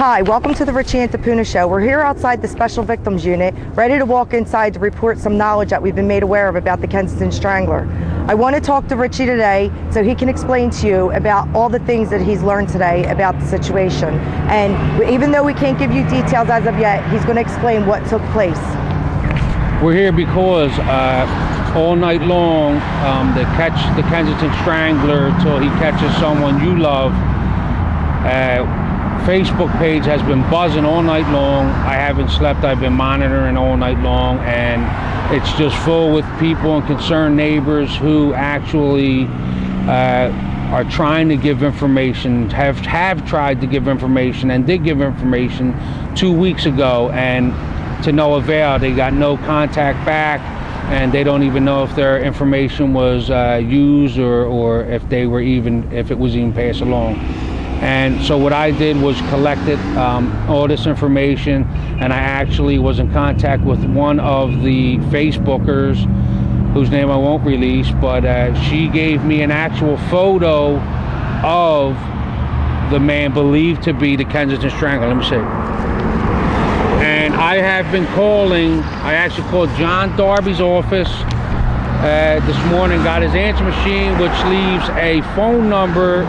Hi, welcome to the Richie Antipuna show. We're here outside the Special Victims Unit, ready to walk inside to report some knowledge that we've been made aware of about the Kensington Strangler. I want to talk to Richie today so he can explain to you about all the things that he's learned today about the situation. And even though we can't give you details as of yet, he's going to explain what took place. We're here because all night long, they catch the Kensington Strangler till he catches someone you love. Facebook page has been buzzing all night long. I haven't slept. I've been monitoring all night long, and it's just full with people and concerned neighbors who actually are trying to give information, have tried to give information, and did give information 2 weeks ago, and to no avail. They got no contact back, and they don't even know if their information was used or if it was even passed along. And so what I did was collected all this information, and I actually was in contact with one of the Facebookers, whose name I won't release, but she gave me an actual photo of the man believed to be the Kensington Strangler. Let me see. And I have been calling, I actually called John Darby's office this morning, got his answer machine, which leaves a phone number,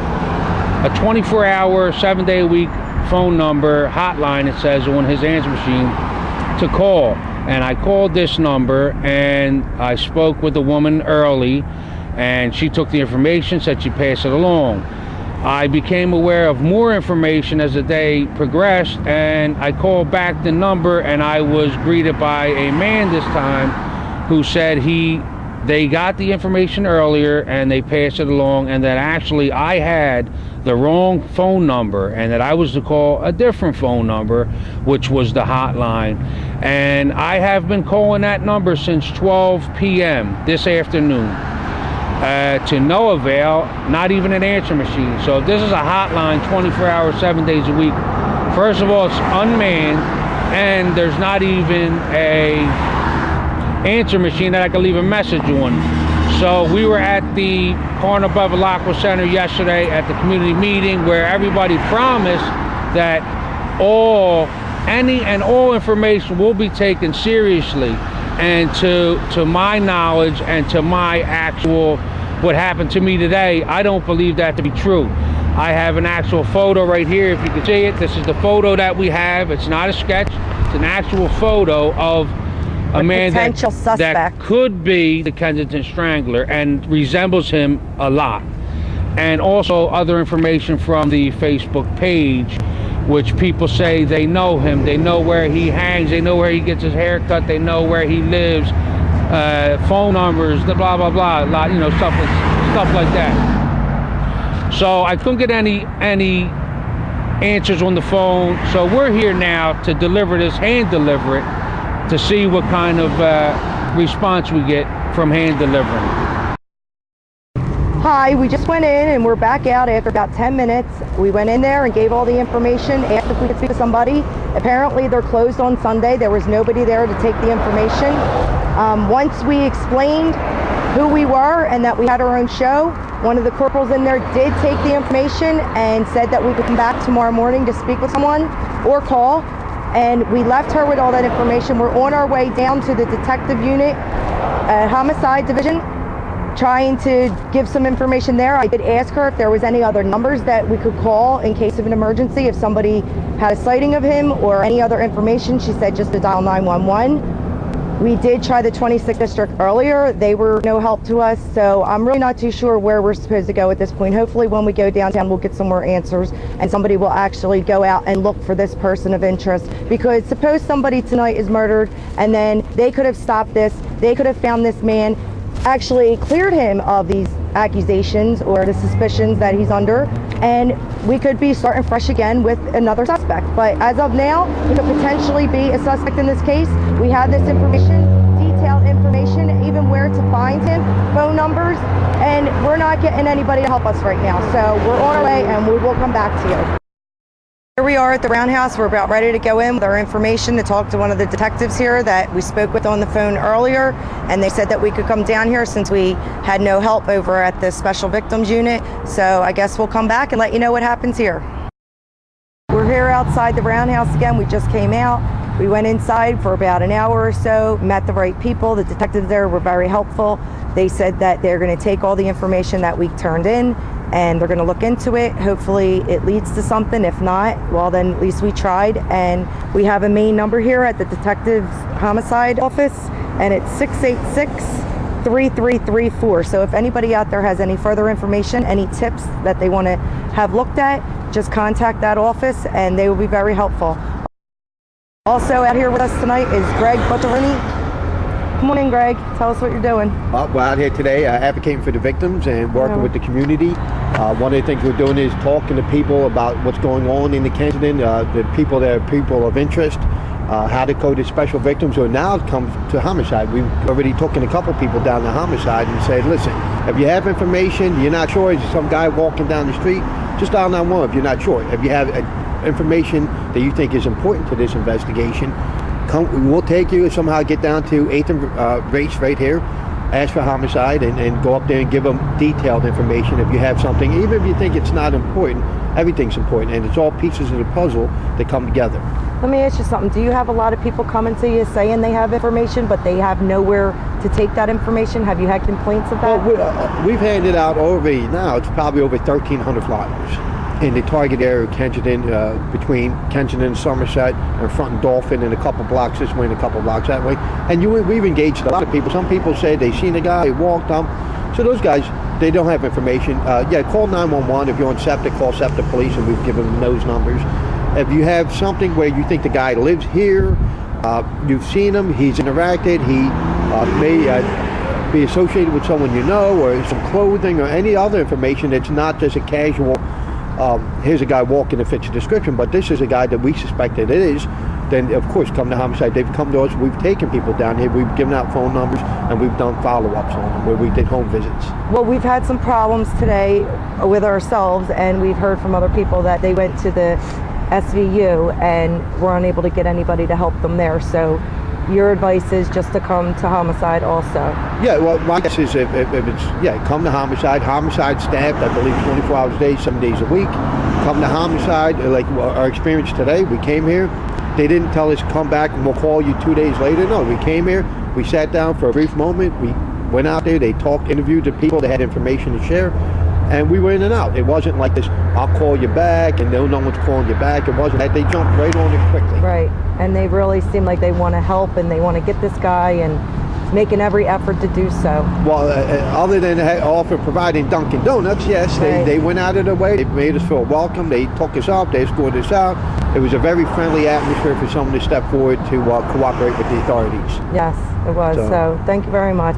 a 24-hour, 7-day-a-week phone number, hotline, it says on his answer machine, to call. And I called this number, and I spoke with the woman early, and she took the information, said she'd pass it along. I became aware of more information as the day progressed, and I called back the number, and I was greeted by a man this time who said they got the information earlier and they passed it along, and that actually I had the wrong phone number and that I was to call a different phone number, which was the hotline. And I have been calling that number since 12 p.m. this afternoon to no avail, not even an answer machine. So if this is a hotline 24 hours, 7 days a week, first of all, it's unmanned, and there's not even a answer machine that I can leave a message on. So we were at the Corner Beverly Aqua Center yesterday at the community meeting, where everybody promised that any and all information will be taken seriously. And to my knowledge and to my actual, what happened to me today, I don't believe that to be true. I have an actual photo right here, if you can see it. This is the photo that we have. It's not a sketch, it's an actual photo of a man that could be the Kensington Strangler and resembles him a lot. And also other information from the Facebook page, which people say they know him, they know where he hangs, they know where he gets his hair cut, they know where he lives, phone numbers, the blah blah blah, you know, stuff like that. So I couldn't get any answers on the phone, so we're here now to deliver this, hand deliver it, to see what kind of response we get from hand delivering. Hi, we just went in and we're back out after about 10 minutes. We went in there and gave all the information, asked if we could speak to somebody. Apparently they're closed on Sunday. There was nobody there to take the information. Once we explained who we were and that we had our own show, one of the corporals in there did take the information and said that we could come back tomorrow morning to speak with someone or call. And we left her with all that information. We're on our way down to the detective unit, homicide division, trying to give some information there. I did ask her if there was any other numbers that we could call in case of an emergency, if somebody had a sighting of him or any other information. She said just to dial 911. We did try the 26th district earlier. They were no help to us, so I'm really not too sure where we're supposed to go at this point. Hopefully when we go downtown, we'll get some more answers and somebody will actually go out and look for this person of interest, because suppose somebody tonight is murdered and then they could have stopped this, they could have found this man, actually cleared him of these accusations or the suspicions that he's under, and we could be starting fresh again with another suspect. But as of now, we could potentially be a suspect in this case. We have this information, detailed information, even where to find him, phone numbers, and we're not getting anybody to help us right now. So we're on our way and we will come back to you. Here we are at the Roundhouse. We're about ready to go in with our information to talk to one of the detectives here that we spoke with on the phone earlier, and they said that we could come down here since we had no help over at the Special Victims Unit. So I guess we'll come back and let you know what happens here. We're here outside the roundhouse again. We just came out. We went inside for about an hour or so, met the right people. The detectives there were very helpful. They said that they're going to take all the information that we turned in and they're going to look into it. Hopefully it leads to something. If not, well, then at least we tried. And we have a main number here at the detective's homicide office, and it's 686-3334. So if anybody out there has any further information, any tips that they want to have looked at, just contact that office and they will be very helpful. Also out here with us tonight is Greg Butterini. Come on in, Greg. Tell us what you're doing. We're out here today advocating for the victims and working with the community. One of the things we're doing is talking to people about what's going on in the Kensington, the people that are people of interest, how to code the special victims who now come to homicide. We've already taken a couple people down to homicide and said, listen, if you have information, you're not sure, is some guy walking down the street, just dial 911 if you're not sure. If you have information that you think is important to this investigation, we'll take you and somehow get down to 8th and Race right here, ask for homicide, and go up there and give them detailed information. If you have something, even if you think it's not important, everything's important, and it's all pieces of the puzzle that come together. Let me ask you something. Do you have a lot of people coming to you saying they have information, but they have nowhere to take that information? Have you had complaints of that? Well, we've handed out already now, it's probably over 1,300 flyers in the target area of Kensington, between Kensington and Somerset, and Front and Dolphin, and a couple blocks this way and a couple blocks that way. And we've engaged a lot of people. Some people say they've seen a guy, they walked them. So those guys, they don't have information. Yeah, call 911. If you're on SEPTA, call SEPTA Police, and we've given them those numbers. If you have something where you think the guy lives here, you've seen him, he's interacted, he may be associated with someone you know, or some clothing, or any other information that's not just a casual, here's a guy walking that fits the description, but this is a guy that we suspect that it is, then of course come to homicide. They've come to us, we've taken people down here, we've given out phone numbers, and we've done follow-ups on them where we did home visits. Well, we've had some problems today with ourselves, and we've heard from other people that they went to the SVU and were unable to get anybody to help them there. So your advice is just to come to homicide also? Yeah, well, my guess is if it's, come to homicide. Homicide staffed, I believe, 24 hours a day, 7 days a week. Come to homicide, like our experience today. We came here, they didn't tell us come back and we'll call you 2 days later. No, we came here, we sat down for a brief moment, we went out there, they talked, interviewed the people that had information to share, and we were in and out. It wasn't like this, I'll call you back, and no one's calling you back. It wasn't that. They jumped right on it quickly. Right, and they really seem like they want to help, and they want to get this guy, and making every effort to do so. Well, other than offer providing Dunkin' Donuts, yes, they went out of their way. They made us feel welcome. They took us up. They escorted us out. It was a very friendly atmosphere for someone to step forward to cooperate with the authorities. Yes, it was. So thank you very much.